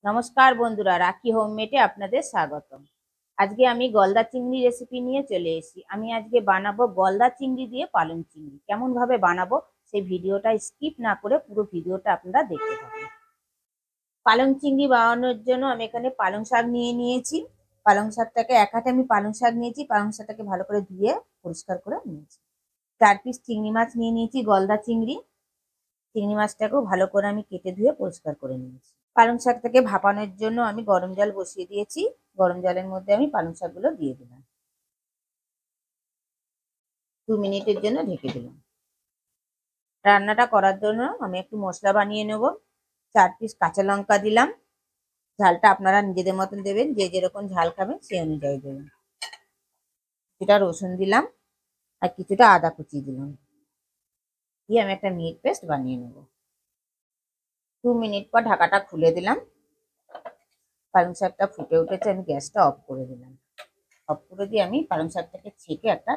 নমস্কার বন্ধুরা, রাখি হোমমেডে আপনাদের স্বাগতম। আজকে আমি গলদা চিংড়ি রেসিপি নিয়ে চলে এসেছি। আমি আজকে বানাবো গলদা চিংড়ি দিয়ে পালং চিংড়ি। কেমন ভাবে বানাবো সেই ভিডিওটা স্কিপ না করে পুরো ভিডিওটা আপনারা দেখতে থাকুন। পালং চিংড়ি বানানোর জন্য আমি এখানে পালং শাক নিয়ে নিয়েছি। পালং শাকটাকে এক হাতে আমি পালং শাক নিয়েছি। পালং শাকটাকে ভালো করে ধুয়ে পরিষ্কার করে নিয়েছি। 4 পিস চিংড়ি মাছ নিয়ে নিয়েছি, গলদা চিংড়ি। চিংড়ি মাছটাকেও ভালো করে আমি কেটে ধুয়ে পরিষ্কার করে নিয়েছি। পালং শাকটাকে ভাপানোর জন্য আমি গরম জল বসিয়ে দিয়েছি। গরম জলের মধ্যে আমি পালং শাকগুলো দিয়ে দিলাম। 2 মিনিটের জন্য ঢেকে দিলাম। রান্নাটা করার জন্য আমি একটু মশলা বানিয়ে নেব। 4 পিস কাঁচা লঙ্কা দিলাম। ঝালটা আপনারা নিজেদের মতন দেবেন, যে যেরকম ঝাল খাবেন সেই অনুযায়ী দেবেন। কিছুটা রসুন দিলাম আর কিছুটা আদা কুচি দিলাম। দিয়ে আমি একটা মিট পেস্ট বানিয়ে নেব। 2 মিনিট পর ঢাকাটা খুলে দিলাম। পালং শাকটা ফুটে উঠেছে, আমি গ্যাসটা অফ করে দিলাম। অফ করে দিয়ে আমি পালং শাকটাকে ছেঁকে একটা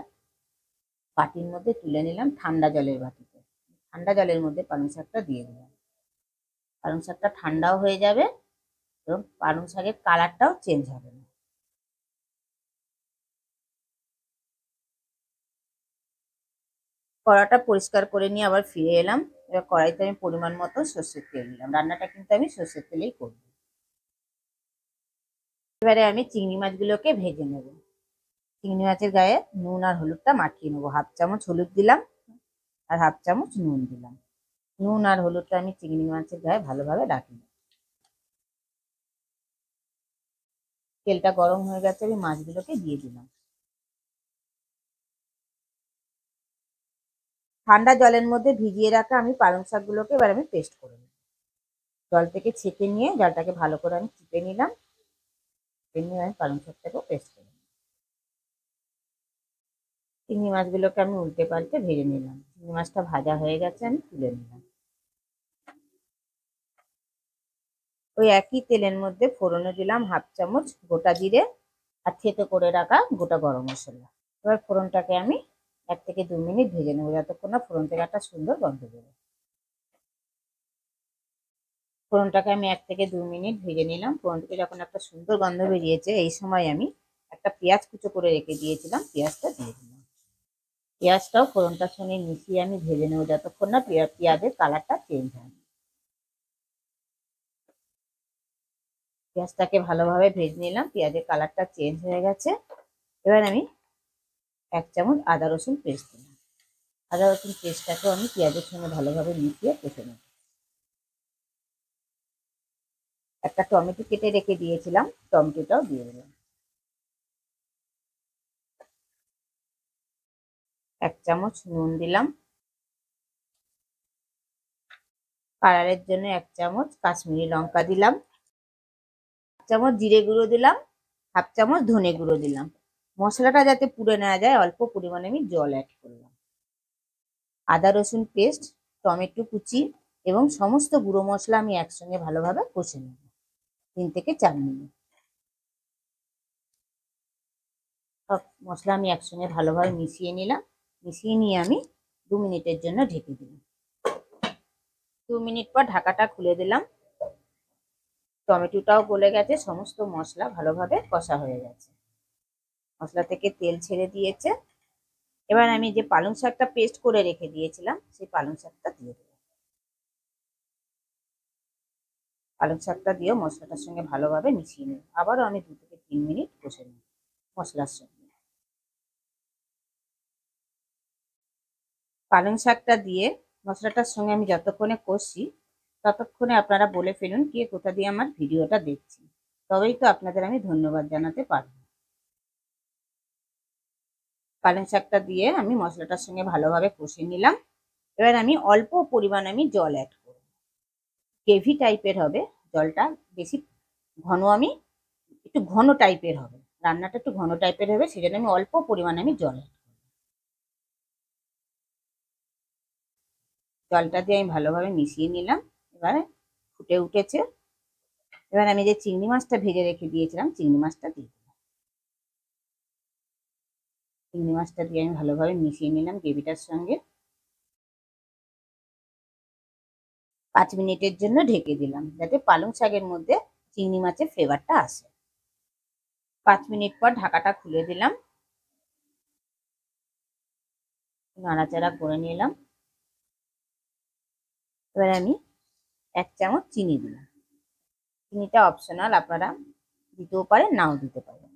বাটির মধ্যে তুলে নিলাম, ঠান্ডা জলের বাটিতে। ঠান্ডা জলের মধ্যে পালং শাকটা দিয়ে দিলাম। পালং শাকটা ঠান্ডাও হয়ে যাবে এবং পালং শাকের কালারটাও চেঞ্জ হবে না। কড়াটা পরিষ্কার করে নিয়ে আবার ফিরে এলাম। এবার কড়াইতে আমি পরিমাণ মতো সর্ষের তেল দিলাম। রান্নাটা কিন্তু আমি সর্ষের তেলেই করব। এবারে আমি চিংড়ি মাছগুলোকে ভেজে নেব। চিংড়ি মাছের গায়ে নুন আর হলুদটা মাখিয়ে নেবো। 1/2 চামচ হলুদ দিলাম আর 1/2 চামচ নুন দিলাম। নুন আর হলুদটা আমি চিংড়ি মাছের গায়ে ভালোভাবে রাখি। তেলটা গরম হয়ে গেছে, আমি মাছগুলোকে দিয়ে দিলাম। ঠান্ডা জলের মধ্যে ভিজিয়ে রাখা আমি পালং শাকগুলোকে এবার আমি পেস্ট করে নেব। জল থেকে ছেঁকে নিয়ে জলটাকে ভালো করে আমি চিপে নিলাম। চিপে নিয়ে আমি পালং শাকটাকেও পেস্ট করে নিলাম। চিংড়ি মাছগুলোকে আমি উল্টে পাল্টে ভেজে নিলাম। চিংড়ি মাছটা ভাজা হয়ে গেছে, আমি তুলে নিলাম। ওই একই তেলের মধ্যে ফোড়নে দিলাম 1/2 চামচ গোটা জিরে আর থেতো করে রাখা গোটা গরম মশলা। এবার ফোড়নটাকে আমি 1 থেকে 2 মিনিট ভেজে নেবো, যতক্ষণ না ফোড়ন থেকে একটা সুন্দর গন্ধ বেরোয়। ফোড়নটাকে আমি 1 থেকে 2 মিনিট ভেজে নিলাম। ফোড়ন থেকে যখন একটা সুন্দর গন্ধ বেরিয়েছে, এই সময় আমি একটা পেঁয়াজ কুচো করে রেখে দিয়েছিলাম, পেঁয়াজটা দিয়ে দিলাম। পেঁয়াজটাও ফোড়নটার সঙ্গে মিশিয়ে আমি ভেজে নেবো, যতক্ষণ না পেঁয়াজের কালারটা চেঞ্জ হয়। পেঁয়াজটাকে ভালোভাবে ভেজে নিলাম, পেঁয়াজের কালারটা চেঞ্জ হয়ে গেছে। এবার আমি 1 চামচ আদা রসুন পেস্ট দিলাম। আদা রসুন পেস্টটাকেও আমি পেঁয়াজের সঙ্গে ভালোভাবে মিশিয়ে কষে নেব। একটা টমেটো কেটে রেখে দিয়েছিলাম, টমেটোটাও দিয়ে দিলাম। 1 চামচ নুন দিলাম। কালারের জন্য 1 চামচ কাশ্মীরি লঙ্কা দিলাম। 1 চামচ জিরে গুঁড়ো দিলাম। 1/2 চামচ ধনে গুঁড়ো দিলাম। মশলাটা যাতে পুড়ে না যায়, অল্প পরিমাণে আমি জল অ্যাড করলাম। আদা রসুন পেস্ট, টমেটো কুচি এবং সমস্ত গুঁড়ো মশলা আমি একসঙ্গে ভালোভাবে কষে নেব 3 থেকে 4 মিনিট। সব মশলা আমি একসঙ্গে ভালোভাবে মিশিয়ে নিলাম। মিশিয়ে নিয়ে আমি 2 মিনিটের জন্য ঢেকে দিলাম। 2 মিনিট পর ঢাকাটা খুলে দিলাম। টমেটোটাও গলে গেছে, সমস্ত মশলা ভালোভাবে কষা হয়ে গেছে, মশলা থেকে তেল ছেড়ে দিয়েছে। এবার আমি যে পালং শাকটা পেস্ট করে রেখে দিয়েছিলাম, সেই পালং শাকটা দিয়ে দেবো। পালং শাকটা দিয়েও মশলাটার সঙ্গে ভালোভাবে মিশিয়ে নেব। আবারও আমি 2 থেকে 3 মিনিট কষে নেব মশলার সঙ্গে। পালং শাকটা দিয়ে মশলাটার সঙ্গে আমি যতক্ষণে কষছি, ততক্ষণে আপনারা বলে ফেলুন কে কোথা দিয়ে আমার ভিডিওটা দেখছি, তবেই তো আপনাদের আমি ধন্যবাদ জানাতে পারবো। পালং শাকটা দিয়ে আমি মশলাটার সঙ্গে ভালোভাবে কষে নিলাম। এবার আমি অল্প পরিমাণ আমি জল অ্যাড করব। গ্রেভি টাইপের হবে জলটা, বেশি ঘন আমি একটু ঘন টাইপের হবে, রান্নাটা একটু ঘন টাইপের হবে, সেজন্য আমি অল্প পরিমাণে আমি জল অ্যাড করব। জলটা দিয়ে আমি ভালোভাবে মিশিয়ে নিলাম। এবারে ফুটে উঠেছে। এবার আমি যে চিংড়ি মাছটা ভেজে রেখে দিয়েছিলাম, চিংড়ি মাছটা দিয়ে দিলাম। চিংড়ি মাছটা দিয়ে আমি ভালোভাবে মিশিয়ে নিলাম গ্রেভিটার সঙ্গে। 5 মিনিটের জন্য ঢেকে দিলাম, যাতে পালং শাকের মধ্যে চিংড়ি মাছের ফ্লেভারটা আসে। 5 মিনিট পর ঢাকাটা খুলে দিলাম, নাড়াচাড়া করে নিলাম। এবার আমি 1 চামচ চিনি দিলাম। চিনিটা অপশনাল, আপনারা দিতেও পারেন নাও দিতে পারেন।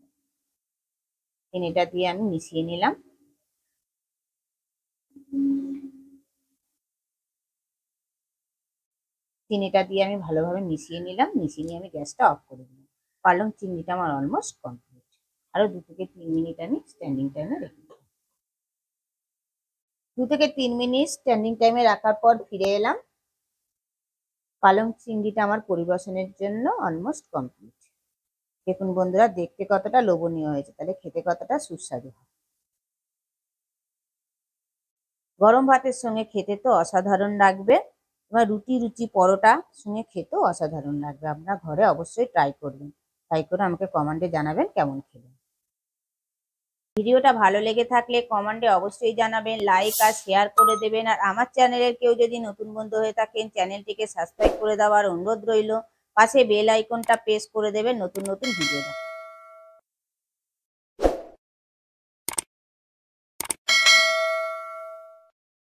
চিনিটা দিয়ে আমি মিশিয়ে নিলাম। চিনিটা দিয়ে আমি ভালোভাবে মিশিয়ে নিলাম। মিশিয়ে নিয়ে আমি গ্যাসটা অফ করে দিলাম। পালং চিংড়িটা আমার অলমোস্ট কমপ্লিট। আরো 2 থেকে 3 মিনিট আমি স্ট্যান্ডিং টাইমে রেখে দিলাম। 2 থেকে 3 মিনিট স্ট্যান্ডিং টাইমে রাখার পর ফিরে এলাম। পালং চিংড়িটা আমার পরিবেশনের জন্য অলমোস্ট কমপ্লিট। দেখুন বন্ধুরা, দেখতে কতটা লোভনীয় হয়েছে, তাহলে খেতে কতটা সুস্বাদু হয়। গরম ভাতের সঙ্গে খেতে তো অসাধারণ লাগবে, এবার রুটি পরোটা সঙ্গে খেতেও অসাধারণ লাগবে। আপনারা ঘরে অবশ্যই ট্রাই করবেন। ট্রাই করে আমাকে কমেন্টে জানাবেন কেমন খেলেন। ভিডিওটা ভালো লেগে থাকলে কমেন্টে অবশ্যই জানাবেন, লাইক আর শেয়ার করে দেবেন। আর আমার চ্যানেলের কেউ যদি নতুন বন্ধু হয়ে থাকেন, চ্যানেলটিকে সাবস্ক্রাইব করে দেওয়ার অনুরোধ রইল। পাশে বেল আইকনটা প্রেস করে দেবেন নতুন নতুন ভিডিও